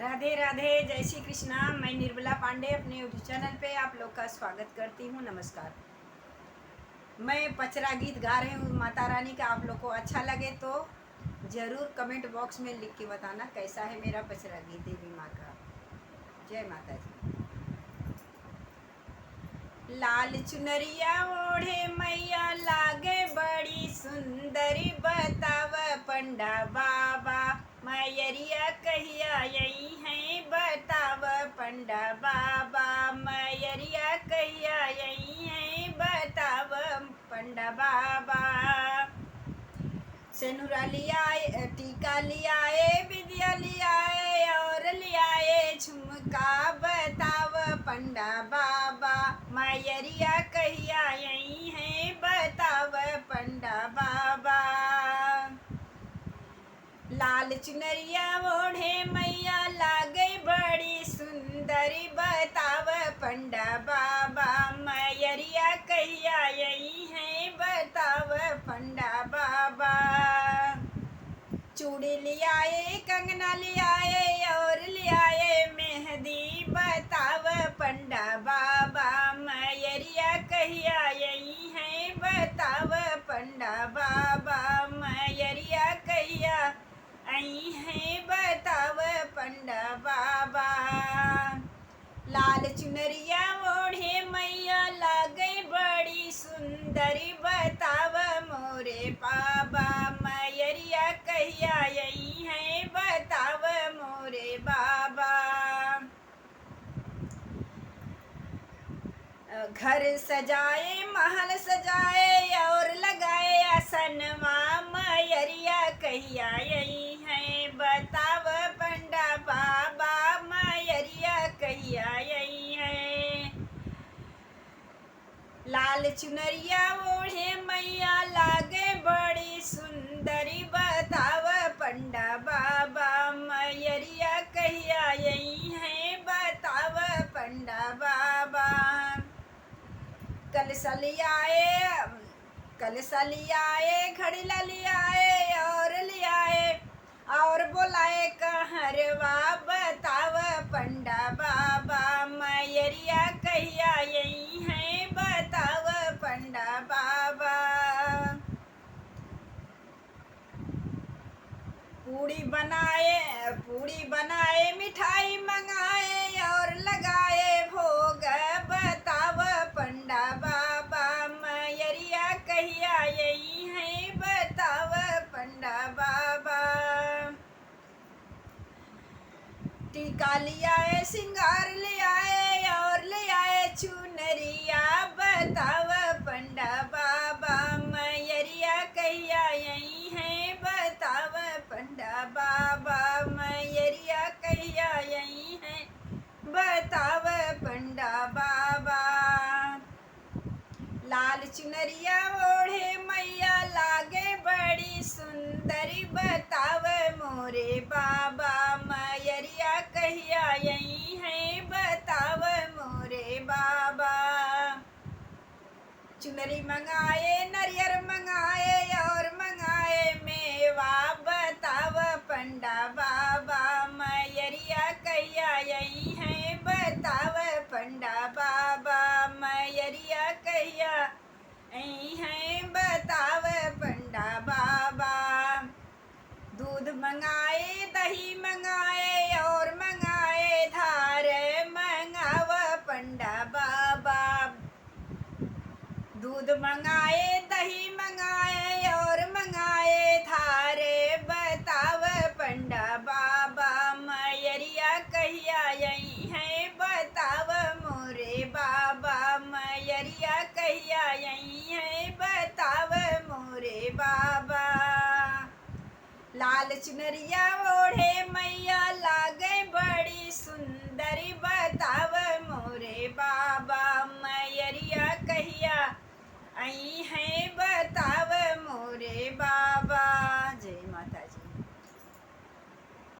राधे राधे, जय श्री कृष्णा। मैं निर्मला पांडे अपने यूट्यूब चैनल पे आप लोग का स्वागत करती हूँ। नमस्कार। मैं पचरा गीत गा रही हूँ माता रानी का। आप लोग को अच्छा लगे तो ज़रूर कमेंट बॉक्स में लिख के बताना कैसा है मेरा पचरा गीत देवी माँ का। जय माता जी। लाल चुनरिया ओढ़े मैया लागे बड़ी सुंदरी, बताव पंडा बाबा मैयरिया कहिया यही है, बताव पंडा बाबा मैयरिया कहिया यही है, बताव पंडा बाबा। सेनुरा लियाए, टीका लियाए, विद्या लियाए और लियाए झुमका, बताव पंडा बाबा मैयरिया कहिया यही है, बताव पंडा बाबा। लाल चुनरिया ओढ़े मैया लागे बड़ी सुंदरी, बताव पंडा बाबा मैयरिया कहिया यही है, बताव पंडा बाबा। चूड़ी लियाए, कंगना लियाए और लियाए मेहंदी, बताव पंडा बाबा मैयरिया कहिया यही है, बताव पंडा बाबा मैयरिया कहिया आई है, बताव पंडा बाबा। लाल चुनरिया ओढ़े मैया लागे बड़ी सुंदरी, बताव मोरे बाबा मैयरिया कहिया यही है, बताव मोरे बाबा। घर सजाए महल सजाए और लगाए आसनवा, मैयरिया कहिया यही है, बताव पंडा बाबा मैयरिया कहिया यही है। लाल चुनरिया ओढ़े मैया लागे बड़ी सुंदरी, बताव पंडा बाबा मैयरिया कहिया यही है, बताव पंडा बाबा। कलसा लियाए घड़ीला लियाए और बोलाए कहरवा, बताव पंडा बाबा मैयरिया कहिया यही है, बताव पंडा बाबा। पूड़ी बनाए मिठाई मंगाए और लगाए भोग, बताव पंडा बाबा मैयरिया कहिया यही है, बताव पंडा बाबा। टीका लियाए सिंगार लियाए और लियाए चुनरिया, बताव पंडा बाबा मैयरिया कहिया यही है, बताव पंडा बाबा मैयरिया कहिया यही है, बताव पंडा बाबा। लाल चुनरिया ओढ़े मैया लागे बड़ी सुंदरी, बताव मोरे बाबा मैयरिया कहिया यही है, बताव मोरे बाबा। चुनरी मंगाए नरियर मंगाए और मंगाए मेवा, बताव पंडा बाबा मैयरिया कहिया यही है, बताव पंडा बाबा मैयरिया कहिया यही है, बताव पंडा बाबा। दूध मंगाए दही मंगाए और मंगाए धार, मंगाव पंडा बाबा। दूध मंगाए दही मंगाए और मंगाए धारे, बताव पंडा बाबा मैयरिया कहिया यही है, बताव मोरे बाबा मैयरिया कहिया यही है, बताव मोरे बाबा। लाल चुनरिया ओढ़े मैया लागे बड़ी सुंदरी, बताव मोरे बाबा मैयरिया कहिया आई है,